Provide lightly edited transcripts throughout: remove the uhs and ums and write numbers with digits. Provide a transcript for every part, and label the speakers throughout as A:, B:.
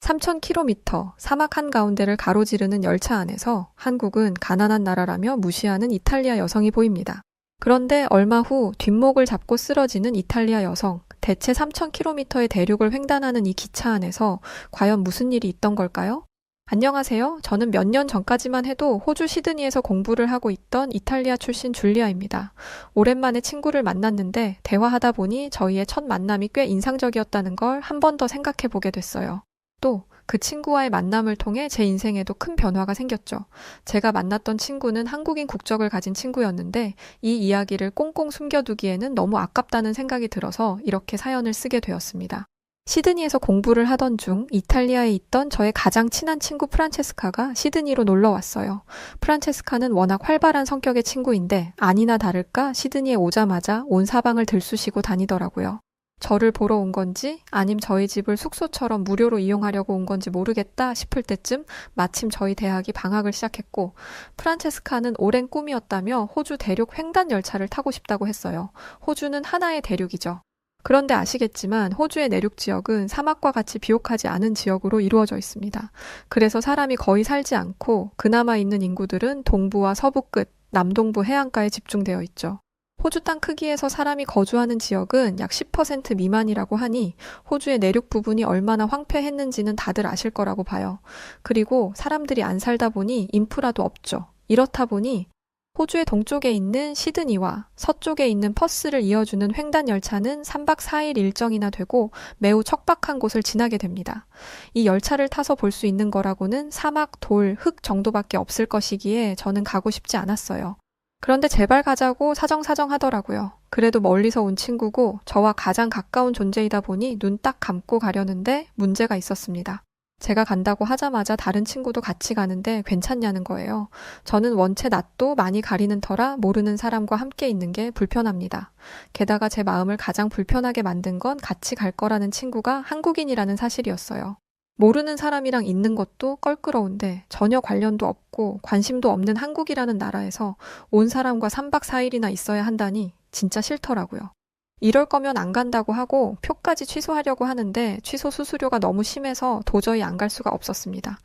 A: 3,000km 사막 한가운데를 가로지르는 열차 안에서 한국은 가난한 나라라며 무시하는 이탈리아 여성이 보입니다. 그런데 얼마 후 뒷목을 잡고 쓰러지는 이탈리아 여성, 대체 3,000km의 대륙을 횡단하는 이 기차 안에서 과연 무슨 일이 있던 걸까요? 안녕하세요. 저는 몇 년 전까지만 해도 호주 시드니에서 공부를 하고 있던 이탈리아 출신 줄리아입니다. 오랜만에 친구를 만났는데 대화하다 보니 저희의 첫 만남이 꽤 인상적이었다는 걸 한 번 더 생각해 보게 됐어요. 또 그 친구와의 만남을 통해 제 인생에도 큰 변화가 생겼죠. 제가 만났던 친구는 한국인 국적을 가진 친구였는데 이 이야기를 꽁꽁 숨겨두기에는 너무 아깝다는 생각이 들어서 이렇게 사연을 쓰게 되었습니다. 시드니에서 공부를 하던 중 이탈리아에 있던 저의 가장 친한 친구 프란체스카가 시드니로 놀러 왔어요. 프란체스카는 워낙 활발한 성격의 친구인데 아니나 다를까 시드니에 오자마자 온 사방을 들쑤시고 다니더라고요. 저를 보러 온 건지 아님 저희 집을 숙소처럼 무료로 이용하려고 온 건지 모르겠다 싶을 때쯤 마침 저희 대학이 방학을 시작했고 프란체스카는 오랜 꿈이었다며 호주 대륙 횡단 열차를 타고 싶다고 했어요. 호주는 하나의 대륙이죠. 그런데 아시겠지만 호주의 내륙 지역은 사막과 같이 비옥하지 않은 지역으로 이루어져 있습니다. 그래서 사람이 거의 살지 않고 그나마 있는 인구들은 동부와 서부 끝, 남동부 해안가에 집중되어 있죠. 호주 땅 크기에서 사람이 거주하는 지역은 약 10% 미만이라고 하니 호주의 내륙 부분이 얼마나 황폐했는지는 다들 아실 거라고 봐요. 그리고 사람들이 안 살다 보니 인프라도 없죠. 이렇다 보니 호주의 동쪽에 있는 시드니와 서쪽에 있는 퍼스를 이어주는 횡단 열차는 3박 4일 일정이나 되고 매우 척박한 곳을 지나게 됩니다. 이 열차를 타서 볼 수 있는 거라고는 사막, 돌, 흙 정도밖에 없을 것이기에 저는 가고 싶지 않았어요. 그런데 제발 가자고 사정사정 하더라고요. 그래도 멀리서 온 친구고 저와 가장 가까운 존재이다 보니 눈 딱 감고 가려는데 문제가 있었습니다. 제가 간다고 하자마자 다른 친구도 같이 가는데 괜찮냐는 거예요. 저는 원체 낯도 많이 가리는 터라 모르는 사람과 함께 있는 게 불편합니다. 게다가 제 마음을 가장 불편하게 만든 건 같이 갈 거라는 친구가 한국인이라는 사실이었어요. 모르는 사람이랑 있는 것도 껄끄러운데 전혀 관련도 없고 관심도 없는 한국이라는 나라에서 온 사람과 3박 4일이나 있어야 한다니 진짜 싫더라고요. 이럴 거면 안 간다고 하고 표까지 취소하려고 하는데 취소 수수료가 너무 심해서 도저히 안 갈 수가 없었습니다.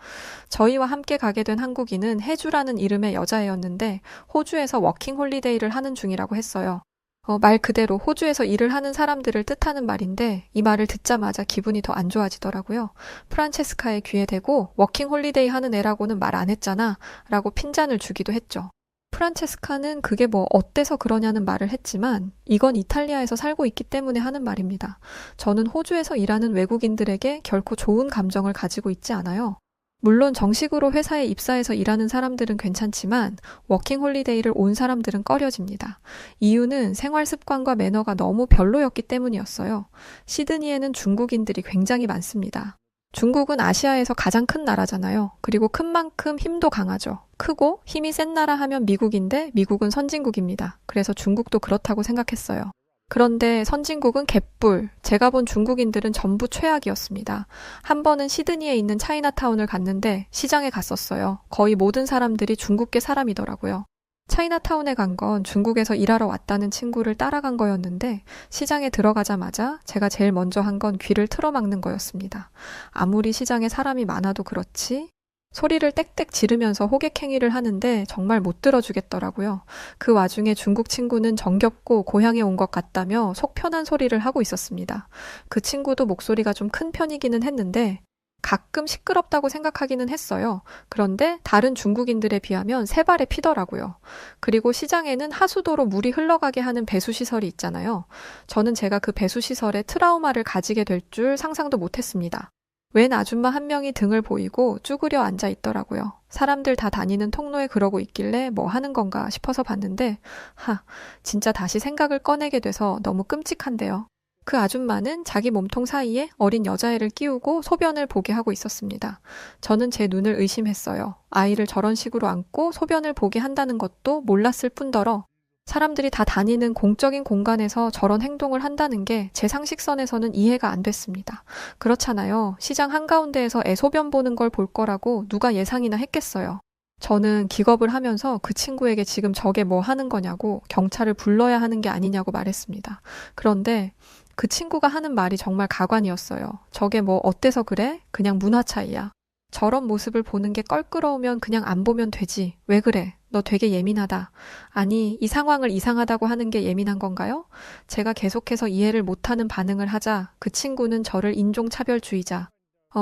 A: 저희와 함께 가게 된 한국인은 혜주라는 이름의 여자애였는데 호주에서 워킹 홀리데이를 하는 중이라고 했어요. 말 그대로 호주에서 일을 하는 사람들을 뜻하는 말인데 이 말을 듣자마자 기분이 더 안 좋아지더라고요. 프란체스카의 귀에 대고 워킹 홀리데이 하는 애라고는 말 안 했잖아 라고 핀잔을 주기도 했죠. 프란체스카는 그게 뭐 어때서 그러냐는 말을 했지만 이건 이탈리아에서 살고 있기 때문에 하는 말입니다. 저는 호주에서 일하는 외국인들에게 결코 좋은 감정을 가지고 있지 않아요. 물론 정식으로 회사에 입사해서 일하는 사람들은 괜찮지만 워킹 홀리데이를 온 사람들은 꺼려집니다. 이유는 생활 습관과 매너가 너무 별로였기 때문이었어요. 시드니에는 중국인들이 굉장히 많습니다. 중국은 아시아에서 가장 큰 나라잖아요. 그리고 큰 만큼 힘도 강하죠. 크고 힘이 센 나라 하면 미국인데 미국은 선진국입니다. 그래서 중국도 그렇다고 생각했어요. 그런데 선진국은 개뿔. 제가 본 중국인들은 전부 최악이었습니다. 한 번은 시드니에 있는 차이나타운을 갔는데 시장에 갔었어요. 거의 모든 사람들이 중국계 사람이더라고요. 차이나타운에 간 건 중국에서 일하러 왔다는 친구를 따라간 거였는데 시장에 들어가자마자 제가 제일 먼저 한 건 귀를 틀어막는 거였습니다. 아무리 시장에 사람이 많아도 그렇지 소리를 땡땡 지르면서 호객행위를 하는데 정말 못 들어주겠더라고요. 그 와중에 중국 친구는 정겹고 고향에 온 것 같다며 속 편한 소리를 하고 있었습니다. 그 친구도 목소리가 좀 큰 편이기는 했는데 가끔 시끄럽다고 생각하기는 했어요. 그런데 다른 중국인들에 비하면 세 발에 피더라고요. 그리고 시장에는 하수도로 물이 흘러가게 하는 배수시설이 있잖아요. 저는 제가 그 배수시설에 트라우마를 가지게 될 줄 상상도 못했습니다. 웬 아줌마 한 명이 등을 보이고 쭈그려 앉아 있더라고요. 사람들 다 다니는 통로에 그러고 있길래 뭐 하는 건가 싶어서 봤는데 진짜 다시 생각을 꺼내게 돼서 너무 끔찍한데요. 그 아줌마는 자기 몸통 사이에 어린 여자애를 끼우고 소변을 보게 하고 있었습니다. 저는 제 눈을 의심했어요. 아이를 저런 식으로 안고 소변을 보게 한다는 것도 몰랐을 뿐더러 사람들이 다 다니는 공적인 공간에서 저런 행동을 한다는 게 제 상식선에서는 이해가 안 됐습니다. 그렇잖아요. 시장 한가운데에서 애 소변 보는 걸 볼 거라고 누가 예상이나 했겠어요. 저는 기겁을 하면서 그 친구에게 지금 저게 뭐 하는 거냐고 경찰을 불러야 하는 게 아니냐고 말했습니다. 그런데 그 친구가 하는 말이 정말 가관이었어요. 저게 뭐 어때서 그래? 그냥 문화 차이야. 저런 모습을 보는 게 껄끄러우면 그냥 안 보면 되지. 왜 그래? 너 되게 예민하다. 아니, 이 상황을 이상하다고 하는 게 예민한 건가요? 제가 계속해서 이해를 못하는 반응을 하자 그 친구는 저를 인종차별주의자,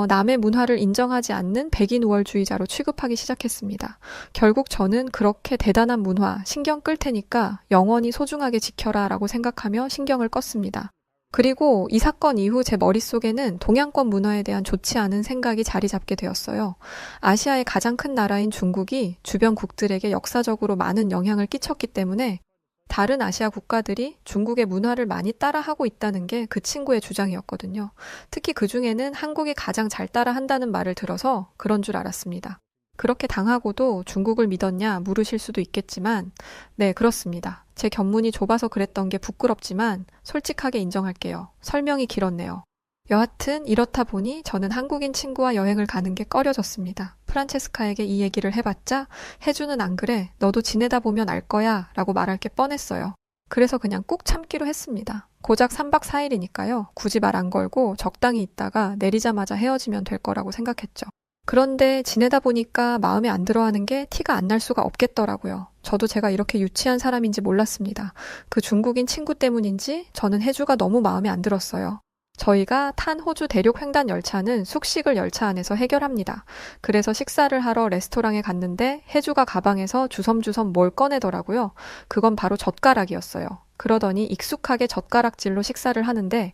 A: 남의 문화를 인정하지 않는 백인 우월주의자로 취급하기 시작했습니다. 결국 저는 그렇게 대단한 문화, 신경 끌 테니까 영원히 소중하게 지켜라 라고 생각하며 신경을 껐습니다. 그리고 이 사건 이후 제 머릿속에는 동양권 문화에 대한 좋지 않은 생각이 자리 잡게 되었어요. 아시아의 가장 큰 나라인 중국이 주변 국들에게 역사적으로 많은 영향을 끼쳤기 때문에 다른 아시아 국가들이 중국의 문화를 많이 따라하고 있다는 게 그 친구의 주장이었거든요. 특히 그 중에는 한국이 가장 잘 따라한다는 말을 들어서 그런 줄 알았습니다. 그렇게 당하고도 중국을 믿었냐 물으실 수도 있겠지만, 네, 그렇습니다. 제 견문이 좁아서 그랬던 게 부끄럽지만 솔직하게 인정할게요. 설명이 길었네요. 여하튼 이렇다 보니 저는 한국인 친구와 여행을 가는 게 꺼려졌습니다. 프란체스카에게 이 얘기를 해봤자 혜주는 안 그래, 너도 지내다 보면 알 거야 라고 말할 게 뻔했어요. 그래서 그냥 꾹 참기로 했습니다. 고작 3박 4일이니까요. 굳이 말 안 걸고 적당히 있다가 내리자마자 헤어지면 될 거라고 생각했죠. 그런데 지내다 보니까 마음에 안 들어하는 게 티가 안 날 수가 없겠더라고요. 저도 제가 이렇게 유치한 사람인지 몰랐습니다. 그 중국인 친구 때문인지 저는 혜주가 너무 마음에 안 들었어요. 저희가 탄 호주 대륙 횡단 열차는 숙식을 열차 안에서 해결합니다. 그래서 식사를 하러 레스토랑에 갔는데 혜주가 가방에서 주섬주섬 뭘 꺼내더라고요. 그건 바로 젓가락이었어요. 그러더니 익숙하게 젓가락질로 식사를 하는데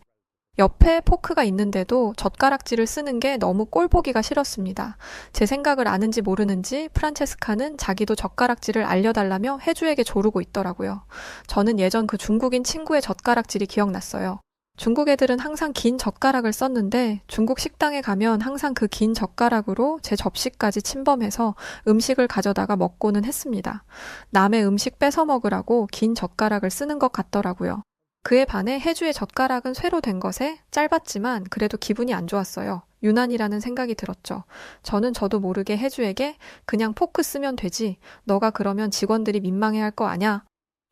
A: 옆에 포크가 있는데도 젓가락질을 쓰는 게 너무 꼴 보기가 싫었습니다. 제 생각을 아는지 모르는지 프란체스카는 자기도 젓가락질을 알려달라며 혜주에게 조르고 있더라고요. 저는 예전 그 중국인 친구의 젓가락질이 기억났어요. 중국 애들은 항상 긴 젓가락을 썼는데 중국 식당에 가면 항상 그 긴 젓가락으로 제 접시까지 침범해서 음식을 가져다가 먹고는 했습니다. 남의 음식 뺏어 먹으라고 긴 젓가락을 쓰는 것 같더라고요. 그에 반해 혜주의 젓가락은 쇠로 된 것에 짧았지만 그래도 기분이 안 좋았어요. 유난이라는 생각이 들었죠. 저는 저도 모르게 혜주에게 그냥 포크 쓰면 되지. 너가 그러면 직원들이 민망해할 거 아냐?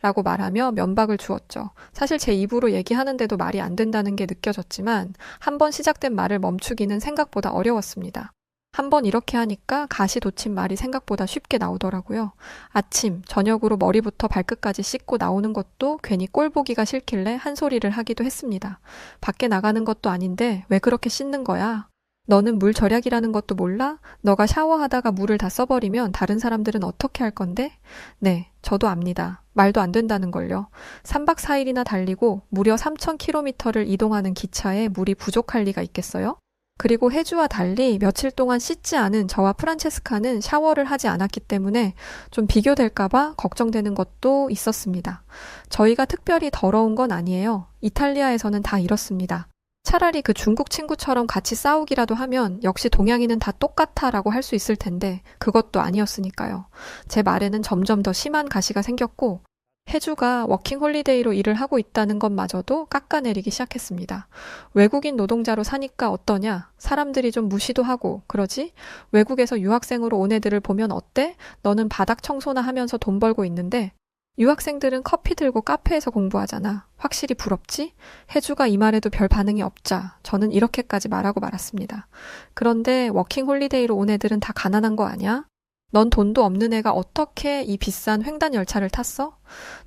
A: 라고 말하며 면박을 주었죠. 사실 제 입으로 얘기하는데도 말이 안 된다는 게 느껴졌지만 한 번 시작된 말을 멈추기는 생각보다 어려웠습니다. 한 번 이렇게 하니까 가시 돋친 말이 생각보다 쉽게 나오더라고요. 아침, 저녁으로 머리부터 발끝까지 씻고 나오는 것도 괜히 꼴 보기가 싫길래 한 소리를 하기도 했습니다. 밖에 나가는 것도 아닌데 왜 그렇게 씻는 거야? 너는 물 절약이라는 것도 몰라? 너가 샤워하다가 물을 다 써버리면 다른 사람들은 어떻게 할 건데? 네, 저도 압니다. 말도 안 된다는 걸요. 3박 4일이나 달리고 무려 3,000km를 이동하는 기차에 물이 부족할 리가 있겠어요? 그리고 혜주와 달리 며칠 동안 씻지 않은 저와 프란체스카는 샤워를 하지 않았기 때문에 좀 비교될까봐 걱정되는 것도 있었습니다. 저희가 특별히 더러운 건 아니에요. 이탈리아에서는 다 이렇습니다. 차라리 그 중국 친구처럼 같이 싸우기라도 하면 역시 동양인은 다 똑같아 라고 할 수 있을 텐데 그것도 아니었으니까요. 제 말에는 점점 더 심한 가시가 생겼고 혜주가 워킹홀리데이로 일을 하고 있다는 것마저도 깎아내리기 시작했습니다. 외국인 노동자로 사니까 어떠냐? 사람들이 좀 무시도 하고 그러지? 외국에서 유학생으로 온 애들을 보면 어때? 너는 바닥 청소나 하면서 돈 벌고 있는데 유학생들은 커피 들고 카페에서 공부하잖아. 확실히 부럽지? 혜주가 이 말에도 별 반응이 없자 저는 이렇게까지 말하고 말았습니다. 그런데 워킹홀리데이로 온 애들은 다 가난한 거 아니야? 넌 돈도 없는 애가 어떻게 이 비싼 횡단 열차를 탔어?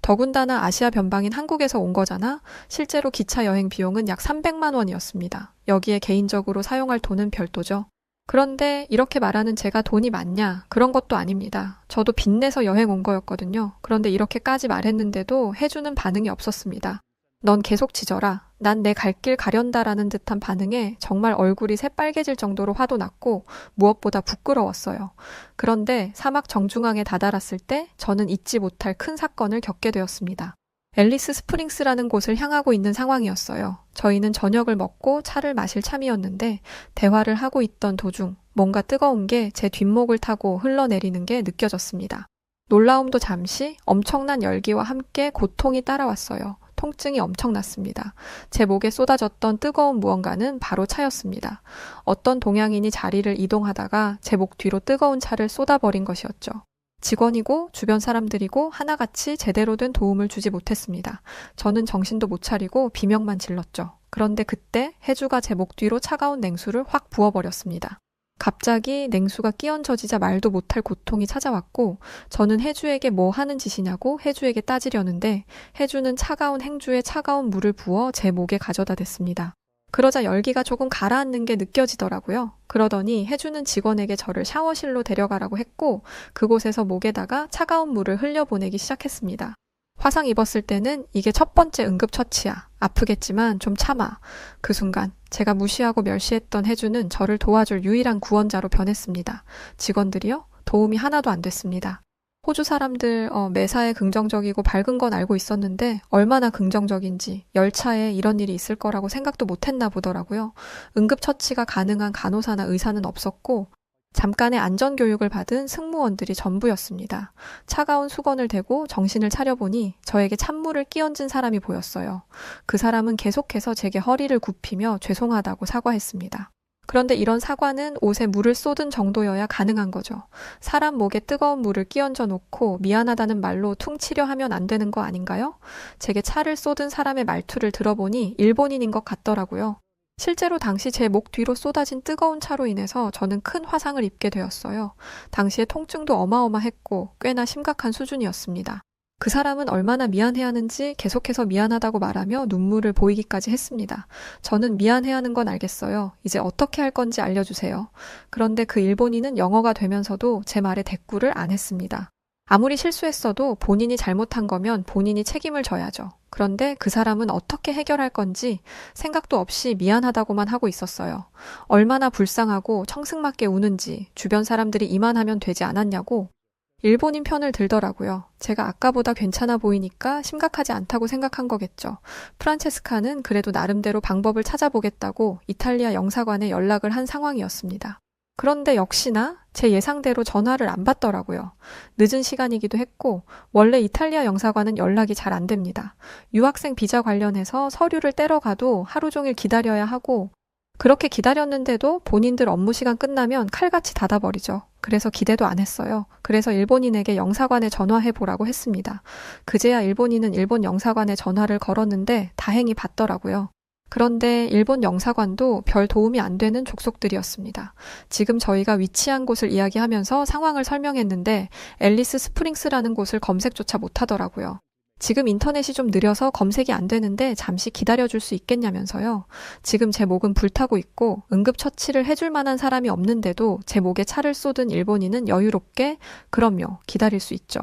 A: 더군다나 아시아 변방인 한국에서 온 거잖아? 실제로 기차 여행 비용은 약 300만 원이었습니다. 여기에 개인적으로 사용할 돈은 별도죠. 그런데 이렇게 말하는 제가 돈이 많냐? 그런 것도 아닙니다. 저도 빚내서 여행 온 거였거든요. 그런데 이렇게까지 말했는데도 해주는 반응이 없었습니다. 넌 계속 짖어라. 난 내 갈 길 가련다라는 듯한 반응에 정말 얼굴이 새빨개질 정도로 화도 났고 무엇보다 부끄러웠어요. 그런데 사막 정중앙에 다다랐을 때 저는 잊지 못할 큰 사건을 겪게 되었습니다. 앨리스 스프링스라는 곳을 향하고 있는 상황이었어요. 저희는 저녁을 먹고 차를 마실 참이었는데 대화를 하고 있던 도중 뭔가 뜨거운 게 제 뒷목을 타고 흘러내리는 게 느껴졌습니다. 놀라움도 잠시 엄청난 열기와 함께 고통이 따라왔어요. 통증이 엄청났습니다. 제 목에 쏟아졌던 뜨거운 무언가는 바로 차였습니다. 어떤 동양인이 자리를 이동하다가 제 목 뒤로 뜨거운 차를 쏟아버린 것이었죠. 직원이고 주변 사람들이고 하나같이 제대로 된 도움을 주지 못했습니다. 저는 정신도 못 차리고 비명만 질렀죠. 그런데 그때 해주가 제 목 뒤로 차가운 냉수를 확 부어버렸습니다. 갑자기 냉수가 끼얹어지자 말도 못할 고통이 찾아왔고 저는 해주에게 뭐 하는 짓이냐고 해주에게 따지려는데 해주는 차가운 행주에 차가운 물을 부어 제 목에 가져다 댔습니다. 그러자 열기가 조금 가라앉는 게 느껴지더라고요. 그러더니 해주는 직원에게 저를 샤워실로 데려가라고 했고 그곳에서 목에다가 차가운 물을 흘려보내기 시작했습니다. 화상 입었을 때는 이게 첫 번째 응급처치야. 아프겠지만 좀 참아. 그 순간 제가 무시하고 멸시했던 해주는 저를 도와줄 유일한 구원자로 변했습니다. 직원들이요? 도움이 하나도 안 됐습니다. 호주 사람들 매사에 긍정적이고 밝은 건 알고 있었는데 얼마나 긍정적인지 열차에 이런 일이 있을 거라고 생각도 못했나 보더라고요. 응급처치가 가능한 간호사나 의사는 없었고 잠깐의 안전교육을 받은 승무원들이 전부였습니다. 차가운 수건을 대고 정신을 차려보니 저에게 찬물을 끼얹은 사람이 보였어요. 그 사람은 계속해서 제게 허리를 굽히며 죄송하다고 사과했습니다. 그런데 이런 사과는 옷에 물을 쏟은 정도여야 가능한 거죠. 사람 목에 뜨거운 물을 끼얹어 놓고 미안하다는 말로 퉁치려 하면 안 되는 거 아닌가요? 제게 차를 쏟은 사람의 말투를 들어보니 일본인인 것 같더라고요. 실제로 당시 제 목 뒤로 쏟아진 뜨거운 차로 인해서 저는 큰 화상을 입게 되었어요. 당시에 통증도 어마어마했고 꽤나 심각한 수준이었습니다. 그 사람은 얼마나 미안해하는지 계속해서 미안하다고 말하며 눈물을 보이기까지 했습니다. 저는 미안해하는 건 알겠어요. 이제 어떻게 할 건지 알려주세요. 그런데 그 일본인은 영어가 되면서도 제 말에 대꾸를 안 했습니다. 아무리 실수했어도 본인이 잘못한 거면 본인이 책임을 져야죠. 그런데 그 사람은 어떻게 해결할 건지 생각도 없이 미안하다고만 하고 있었어요. 얼마나 불쌍하고 청승맞게 우는지 주변 사람들이 이만하면 되지 않았냐고 일본인 편을 들더라고요. 제가 아까보다 괜찮아 보이니까 심각하지 않다고 생각한 거겠죠. 프란체스카는 그래도 나름대로 방법을 찾아보겠다고 이탈리아 영사관에 연락을 한 상황이었습니다. 그런데 역시나 제 예상대로 전화를 안 받더라고요. 늦은 시간이기도 했고 원래 이탈리아 영사관은 연락이 잘 안 됩니다. 유학생 비자 관련해서 서류를 떼러 가도 하루 종일 기다려야 하고 그렇게 기다렸는데도 본인들 업무 시간 끝나면 칼같이 닫아버리죠. 그래서 기대도 안 했어요. 그래서 일본인에게 영사관에 전화해보라고 했습니다. 그제야 일본인은 일본 영사관에 전화를 걸었는데 다행히 받더라고요. 그런데 일본 영사관도 별 도움이 안 되는 족속들이었습니다. 지금 저희가 위치한 곳을 이야기하면서 상황을 설명했는데 앨리스 스프링스라는 곳을 검색조차 못하더라고요. 지금 인터넷이 좀 느려서 검색이 안 되는데 잠시 기다려줄 수 있겠냐면서요. 지금 제 목은 불타고 있고 응급처치를 해줄 만한 사람이 없는데도 제 목에 차를 쏟은 일본인은 여유롭게 그럼요, 기다릴 수 있죠.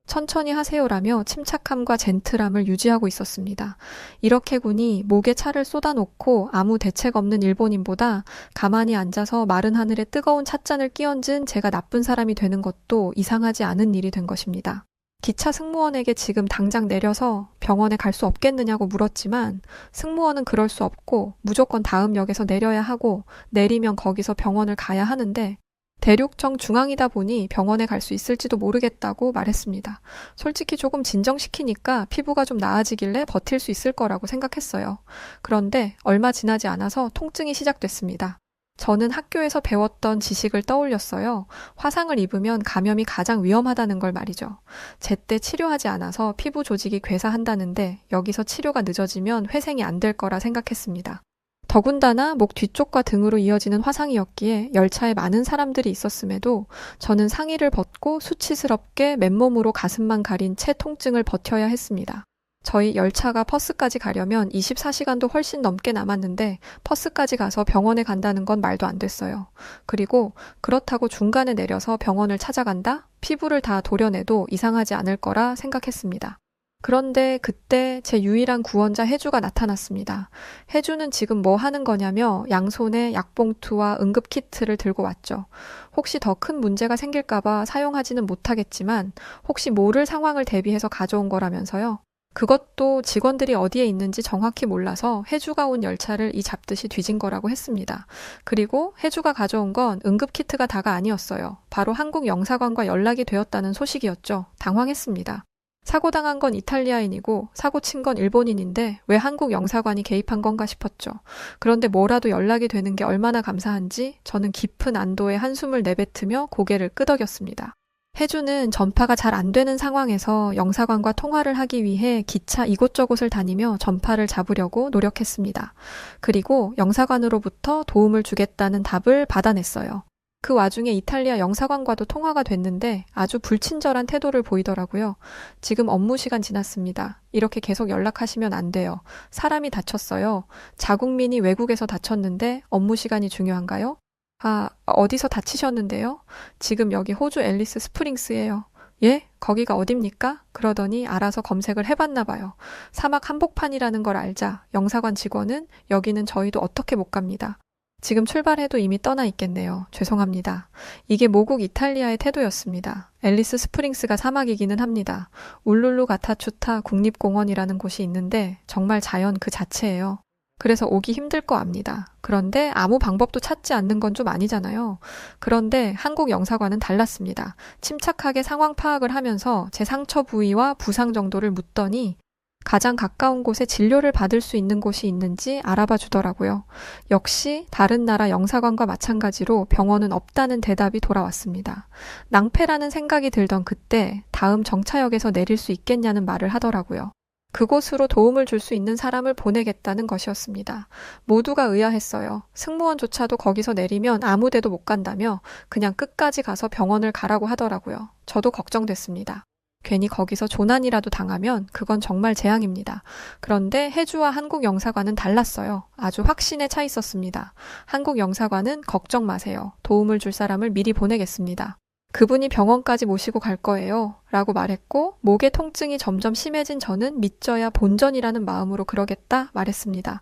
A: 천천히 하세요라며 침착함과 젠틀함을 유지하고 있었습니다. 이렇게 군이 목에 차를 쏟아놓고 아무 대책 없는 일본인보다 가만히 앉아서 마른 하늘에 뜨거운 찻잔을 끼얹은 제가 나쁜 사람이 되는 것도 이상하지 않은 일이 된 것입니다. 기차 승무원에게 지금 당장 내려서 병원에 갈 수 없겠느냐고 물었지만 승무원은 그럴 수 없고 무조건 다음 역에서 내려야 하고 내리면 거기서 병원을 가야 하는데 대륙정 중앙이다 보니 병원에 갈 수 있을지도 모르겠다고 말했습니다. 솔직히 조금 진정시키니까 피부가 좀 나아지길래 버틸 수 있을 거라고 생각했어요. 그런데 얼마 지나지 않아서 통증이 시작됐습니다. 저는 학교에서 배웠던 지식을 떠올렸어요. 화상을 입으면 감염이 가장 위험하다는 걸 말이죠. 제때 치료하지 않아서 피부 조직이 괴사한다는데 여기서 치료가 늦어지면 회생이 안 될 거라 생각했습니다. 더군다나 목 뒤쪽과 등으로 이어지는 화상이었기에 열차에 많은 사람들이 있었음에도 저는 상의를 벗고 수치스럽게 맨몸으로 가슴만 가린 채 통증을 버텨야 했습니다. 저희 열차가 퍼스까지 가려면 24시간도 훨씬 넘게 남았는데 퍼스까지 가서 병원에 간다는 건 말도 안 됐어요. 그리고 그렇다고 중간에 내려서 병원을 찾아간다? 피부를 다 도려내도 이상하지 않을 거라 생각했습니다. 그런데 그때 제 유일한 구원자 해주가 나타났습니다. 해주는 지금 뭐 하는 거냐며 양손에 약봉투와 응급키트를 들고 왔죠. 혹시 더 큰 문제가 생길까봐 사용하지는 못하겠지만 혹시 모를 상황을 대비해서 가져온 거라면서요. 그것도 직원들이 어디에 있는지 정확히 몰라서 해주가 온 열차를 이 잡듯이 뒤진 거라고 했습니다. 그리고 해주가 가져온 건 응급키트가 다가 아니었어요. 바로 한국 영사관과 연락이 되었다는 소식이었죠. 당황했습니다. 사고 당한 건 이탈리아인이고 사고 친 건 일본인인데 왜 한국 영사관이 개입한 건가 싶었죠. 그런데 뭐라도 연락이 되는 게 얼마나 감사한지 저는 깊은 안도의 한숨을 내뱉으며 고개를 끄덕였습니다. 혜주는 전파가 잘 안 되는 상황에서 영사관과 통화를 하기 위해 기차 이곳저곳을 다니며 전파를 잡으려고 노력했습니다. 그리고 영사관으로부터 도움을 주겠다는 답을 받아냈어요. 그 와중에 이탈리아 영사관과도 통화가 됐는데 아주 불친절한 태도를 보이더라고요. 지금 업무 시간 지났습니다. 이렇게 계속 연락하시면 안 돼요. 사람이 다쳤어요. 자국민이 외국에서 다쳤는데 업무 시간이 중요한가요? 아, 어디서 다치셨는데요? 지금 여기 호주 앨리스 스프링스예요. 예? 거기가 어딥니까? 그러더니 알아서 검색을 해봤나 봐요. 사막 한복판이라는 걸 알자 영사관 직원은 여기는 저희도 어떻게 못 갑니다. 지금 출발해도 이미 떠나 있겠네요. 죄송합니다. 이게 모국 이탈리아의 태도였습니다. 앨리스 스프링스가 사막이기는 합니다. 울룰루 가타추타 국립공원이라는 곳이 있는데 정말 자연 그 자체예요. 그래서 오기 힘들 거 압니다. 그런데 아무 방법도 찾지 않는 건 좀 아니잖아요. 그런데 한국 영사관은 달랐습니다. 침착하게 상황 파악을 하면서 제 상처 부위와 부상 정도를 묻더니 가장 가까운 곳에 진료를 받을 수 있는 곳이 있는지 알아봐 주더라고요. 역시 다른 나라 영사관과 마찬가지로 병원은 없다는 대답이 돌아왔습니다. 낭패라는 생각이 들던 그때 다음 정차역에서 내릴 수 있겠냐는 말을 하더라고요. 그곳으로 도움을 줄 수 있는 사람을 보내겠다는 것이었습니다. 모두가 의아했어요. 승무원조차도 거기서 내리면 아무 데도 못 간다며 그냥 끝까지 가서 병원을 가라고 하더라고요. 저도 걱정됐습니다. 괜히 거기서 조난이라도 당하면 그건 정말 재앙입니다. 그런데 혜주와 한국 영사관은 달랐어요. 아주 확신에 차 있었습니다. 한국 영사관은 걱정 마세요. 도움을 줄 사람을 미리 보내겠습니다. 그분이 병원까지 모시고 갈 거예요. 라고 말했고 목의 통증이 점점 심해진 저는 믿져야 본전이라는 마음으로 그러겠다 말했습니다.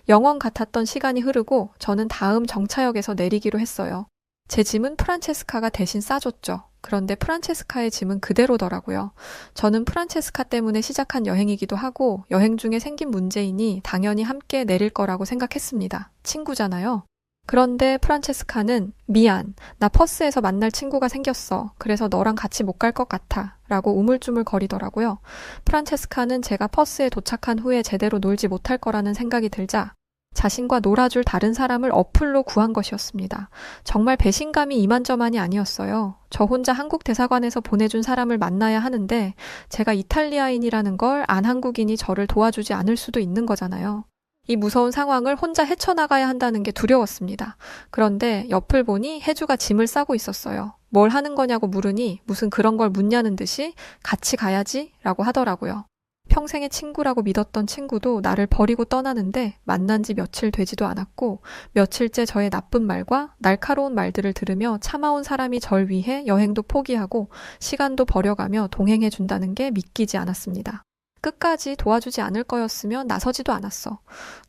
A: 영원 같았던 시간이 흐르고 저는 다음 정차역에서 내리기로 했어요. 제 짐은 프란체스카가 대신 싸줬죠. 그런데 프란체스카의 짐은 그대로더라고요. 저는 프란체스카 때문에 시작한 여행이기도 하고 여행 중에 생긴 문제이니 당연히 함께 내릴 거라고 생각했습니다. 친구잖아요. 그런데 프란체스카는 미안, 나 퍼스에서 만날 친구가 생겼어. 그래서 너랑 같이 못 갈 것 같아. 라고 우물쭈물 거리더라고요. 프란체스카는 제가 퍼스에 도착한 후에 제대로 놀지 못할 거라는 생각이 들자 자신과 놀아줄 다른 사람을 어플로 구한 것이었습니다. 정말 배신감이 이만저만이 아니었어요. 저 혼자 한국 대사관에서 보내준 사람을 만나야 하는데 제가 이탈리아인이라는 걸 안 한국인이 저를 도와주지 않을 수도 있는 거잖아요. 이 무서운 상황을 혼자 헤쳐나가야 한다는 게 두려웠습니다. 그런데 옆을 보니 혜주가 짐을 싸고 있었어요. 뭘 하는 거냐고 물으니 무슨 그런 걸 묻냐는 듯이 같이 가야지 라고 하더라고요. 평생의 친구라고 믿었던 친구도 나를 버리고 떠나는데 만난 지 며칠 되지도 않았고 며칠째 저의 나쁜 말과 날카로운 말들을 들으며 참아온 사람이 절 위해 여행도 포기하고 시간도 버려가며 동행해 준다는 게 믿기지 않았습니다. 끝까지 도와주지 않을 거였으면 나서지도 않았어.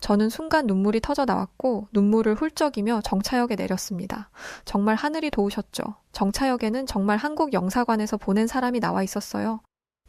A: 저는 순간 눈물이 터져 나왔고 눈물을 훌쩍이며 정차역에 내렸습니다. 정말 하늘이 도우셨죠. 정차역에는 정말 한국 영사관에서 보낸 사람이 나와 있었어요.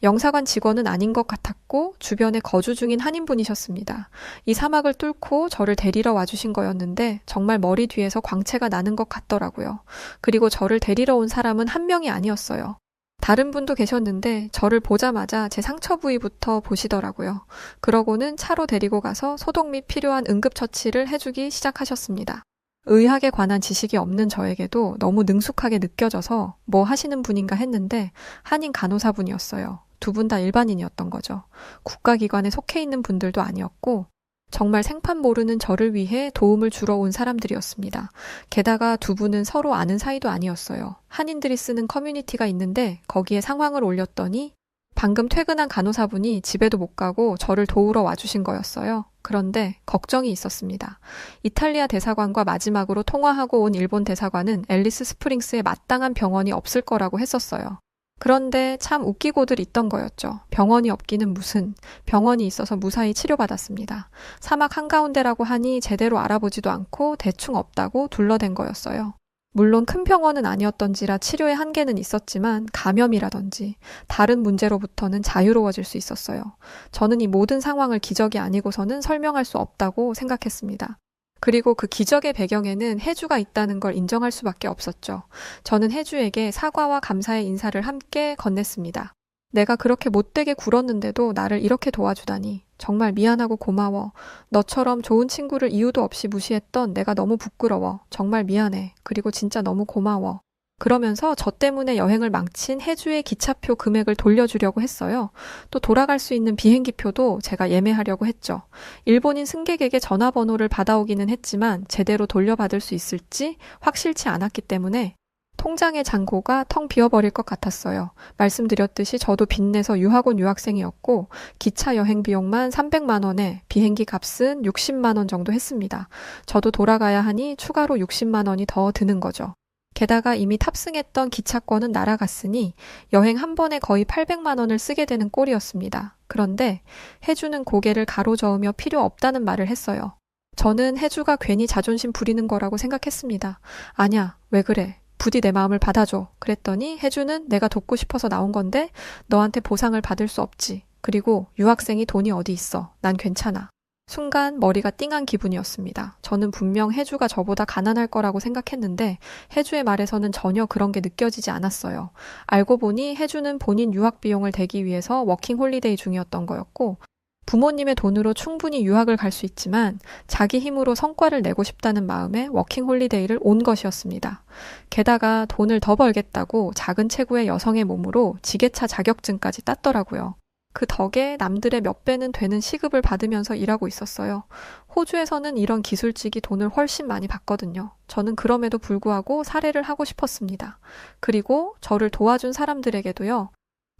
A: 영사관 직원은 아닌 것 같았고 주변에 거주 중인 한인분이셨습니다. 이 사막을 뚫고 저를 데리러 와주신 거였는데 정말 머리 뒤에서 광채가 나는 것 같더라고요. 그리고 저를 데리러 온 사람은 한 명이 아니었어요. 다른 분도 계셨는데 저를 보자마자 제 상처 부위부터 보시더라고요. 그러고는 차로 데리고 가서 소독 및 필요한 응급처치를 해주기 시작하셨습니다. 의학에 관한 지식이 없는 저에게도 너무 능숙하게 느껴져서 뭐 하시는 분인가 했는데 한인 간호사분이었어요. 두 분 다 일반인이었던 거죠. 국가기관에 속해 있는 분들도 아니었고 정말 생판 모르는 저를 위해 도움을 주러 온 사람들이었습니다. 게다가 두 분은 서로 아는 사이도 아니었어요. 한인들이 쓰는 커뮤니티가 있는데 거기에 상황을 올렸더니 방금 퇴근한 간호사분이 집에도 못 가고 저를 도우러 와주신 거였어요. 그런데 걱정이 있었습니다. 이탈리아 대사관과 마지막으로 통화하고 온 일본 대사관은 앨리스 스프링스에 마땅한 병원이 없을 거라고 했었어요. 그런데 참 웃기고들 있던 거였죠. 병원이 없기는 무슨, 병원이 있어서 무사히 치료받았습니다. 사막 한가운데라고 하니 제대로 알아보지도 않고 대충 없다고 둘러댄 거였어요. 물론 큰 병원은 아니었던지라 치료의 한계는 있었지만 감염이라든지 다른 문제로부터는 자유로워질 수 있었어요. 저는 이 모든 상황을 기적이 아니고서는 설명할 수 없다고 생각했습니다. 그리고 그 기적의 배경에는 혜주가 있다는 걸 인정할 수밖에 없었죠. 저는 혜주에게 사과와 감사의 인사를 함께 건넸습니다. 내가 그렇게 못되게 굴었는데도 나를 이렇게 도와주다니 정말 미안하고 고마워. 너처럼 좋은 친구를 이유도 없이 무시했던 내가 너무 부끄러워. 정말 미안해. 그리고 진짜 너무 고마워. 그러면서 저 때문에 여행을 망친 해주의 기차표 금액을 돌려주려고 했어요. 또 돌아갈 수 있는 비행기표도 제가 예매하려고 했죠. 일본인 승객에게 전화번호를 받아오기는 했지만 제대로 돌려받을 수 있을지 확실치 않았기 때문에 통장의 잔고가 텅 비어버릴 것 같았어요. 말씀드렸듯이 저도 빚내서 유학 온 유학생이었고 기차 여행 비용만 300만 원에 비행기 값은 60만 원 정도 했습니다. 저도 돌아가야 하니 추가로 60만 원이 더 드는 거죠. 게다가 이미 탑승했던 기차권은 날아갔으니 여행 한 번에 거의 800만 원을 쓰게 되는 꼴이었습니다. 그런데 해주는 고개를 가로저으며 필요 없다는 말을 했어요. 저는 해주가 괜히 자존심 부리는 거라고 생각했습니다. 아냐, 왜 그래? 부디 내 마음을 받아줘. 그랬더니 해주는 내가 돕고 싶어서 나온 건데 너한테 보상을 받을 수 없지. 그리고 유학생이 돈이 어디 있어. 난 괜찮아. 순간 머리가 띵한 기분이었습니다. 저는 분명 해주가 저보다 가난할 거라고 생각했는데 해주의 말에서는 전혀 그런 게 느껴지지 않았어요. 알고 보니 해주는 본인 유학 비용을 대기 위해서 워킹 홀리데이 중이었던 거였고 부모님의 돈으로 충분히 유학을 갈 수 있지만 자기 힘으로 성과를 내고 싶다는 마음에 워킹 홀리데이를 온 것이었습니다. 게다가 돈을 더 벌겠다고 작은 체구의 여성의 몸으로 지게차 자격증까지 땄더라고요. 그 덕에 남들의 몇 배는 되는 시급을 받으면서 일하고 있었어요. 호주에서는 이런 기술직이 돈을 훨씬 많이 받거든요. 저는 그럼에도 불구하고 살해를 하고 싶었습니다. 그리고 저를 도와준 사람들에게도요.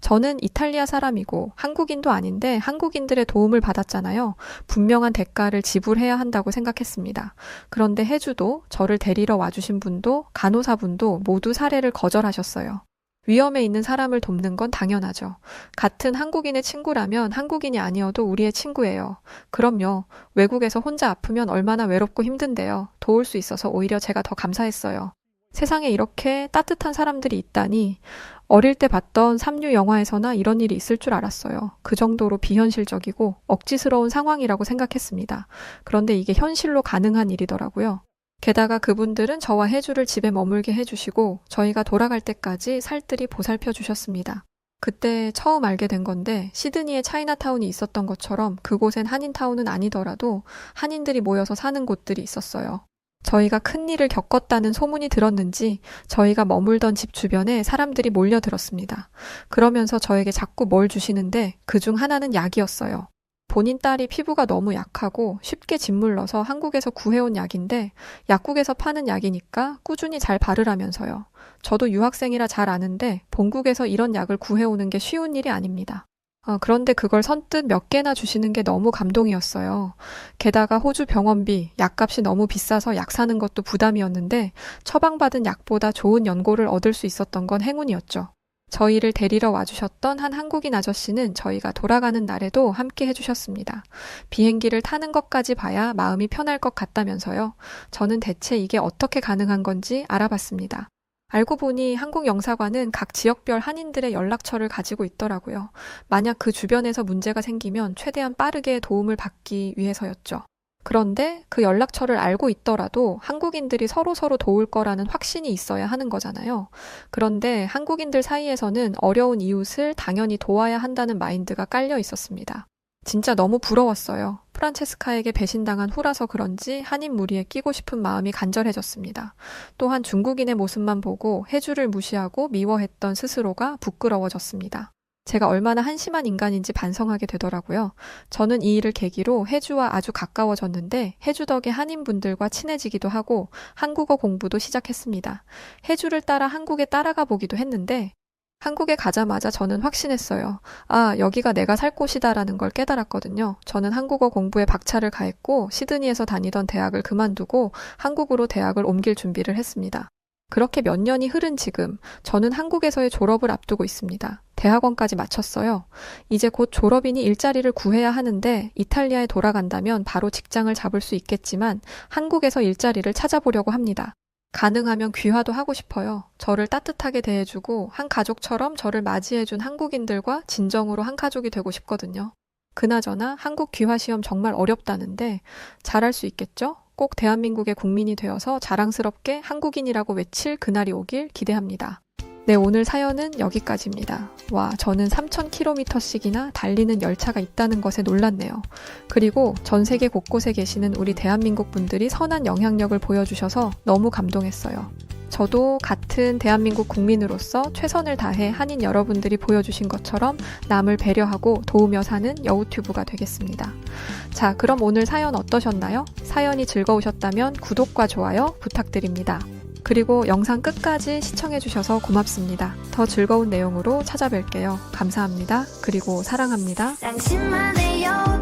A: 저는 이탈리아 사람이고 한국인도 아닌데 한국인들의 도움을 받았잖아요. 분명한 대가를 지불해야 한다고 생각했습니다. 그런데 해주도 저를 데리러 와주신 분도 간호사분도 모두 살해를 거절하셨어요. 위험에 있는 사람을 돕는 건 당연하죠. 같은 한국인의 친구라면 한국인이 아니어도 우리의 친구예요. 그럼요. 외국에서 혼자 아프면 얼마나 외롭고 힘든데요. 도울 수 있어서 오히려 제가 더 감사했어요. 세상에 이렇게 따뜻한 사람들이 있다니 어릴 때 봤던 삼류 영화에서나 이런 일이 있을 줄 알았어요. 그 정도로 비현실적이고 억지스러운 상황이라고 생각했습니다. 그런데 이게 현실로 가능한 일이더라고요. 게다가 그분들은 저와 해주를 집에 머물게 해주시고 저희가 돌아갈 때까지 살뜰히 보살펴 주셨습니다. 그때 처음 알게 된 건데 시드니에 차이나타운이 있었던 것처럼 그곳엔 한인타운은 아니더라도 한인들이 모여서 사는 곳들이 있었어요. 저희가 큰일을 겪었다는 소문이 들었는지 저희가 머물던 집 주변에 사람들이 몰려들었습니다. 그러면서 저에게 자꾸 뭘 주시는데 그중 하나는 약이었어요. 본인 딸이 피부가 너무 약하고 쉽게 짓물러서 한국에서 구해온 약인데 약국에서 파는 약이니까 꾸준히 잘 바르라면서요. 저도 유학생이라 잘 아는데 본국에서 이런 약을 구해오는 게 쉬운 일이 아닙니다. 그런데 그걸 선뜻 몇 개나 주시는 게 너무 감동이었어요. 게다가 호주 병원비, 약값이 너무 비싸서 약 사는 것도 부담이었는데 처방받은 약보다 좋은 연고를 얻을 수 있었던 건 행운이었죠. 저희를 데리러 와주셨던 한 한국인 아저씨는 저희가 돌아가는 날에도 함께 해주셨습니다. 비행기를 타는 것까지 봐야 마음이 편할 것 같다면서요. 저는 대체 이게 어떻게 가능한 건지 알아봤습니다. 알고 보니 한국 영사관은 각 지역별 한인들의 연락처를 가지고 있더라고요. 만약 그 주변에서 문제가 생기면 최대한 빠르게 도움을 받기 위해서였죠. 그런데 그 연락처를 알고 있더라도 한국인들이 서로서로 도울 거라는 확신이 있어야 하는 거잖아요. 그런데 한국인들 사이에서는 어려운 이웃을 당연히 도와야 한다는 마인드가 깔려 있었습니다. 진짜 너무 부러웠어요. 프란체스카에게 배신당한 후라서 그런지 한인 무리에 끼고 싶은 마음이 간절해졌습니다. 또한 중국인의 모습만 보고 해주를 무시하고 미워했던 스스로가 부끄러워졌습니다. 제가 얼마나 한심한 인간인지 반성하게 되더라고요. 저는 이 일을 계기로 해주와 아주 가까워졌는데 해주 덕에 한인분들과 친해지기도 하고 한국어 공부도 시작했습니다. 해주를 따라 한국에 따라가 보기도 했는데 한국에 가자마자 저는 확신했어요. 여기가 내가 살 곳이다라는 걸 깨달았거든요. 저는 한국어 공부에 박차를 가했고 시드니에서 다니던 대학을 그만두고 한국으로 대학을 옮길 준비를 했습니다. 그렇게 몇 년이 흐른 지금 저는 한국에서의 졸업을 앞두고 있습니다. 대학원까지 마쳤어요. 이제 곧 졸업이니 일자리를 구해야 하는데 이탈리아에 돌아간다면 바로 직장을 잡을 수 있겠지만 한국에서 일자리를 찾아보려고 합니다. 가능하면 귀화도 하고 싶어요. 저를 따뜻하게 대해주고 한 가족처럼 저를 맞이해준 한국인들과 진정으로 한 가족이 되고 싶거든요. 그나저나 한국 귀화 시험 정말 어렵다는데 잘할 수 있겠죠? 꼭 대한민국의 국민이 되어서 자랑스럽게 한국인이라고 외칠 그날이 오길 기대합니다. 네, 오늘 사연은 여기까지입니다. 와, 저는 3,000km씩이나 달리는 열차가 있다는 것에 놀랐네요. 그리고 전 세계 곳곳에 계시는 우리 대한민국 분들이 선한 영향력을 보여주셔서 너무 감동했어요. 저도 같은 대한민국 국민으로서 최선을 다해 한인 여러분들이 보여주신 것처럼 남을 배려하고 도우며 사는 여우튜브가 되겠습니다. 자, 그럼 오늘 사연 어떠셨나요? 사연이 즐거우셨다면 구독과 좋아요 부탁드립니다. 그리고 영상 끝까지 시청해주셔서 고맙습니다. 더 즐거운 내용으로 찾아뵐게요. 감사합니다. 그리고 사랑합니다.
B: 당신만의 여우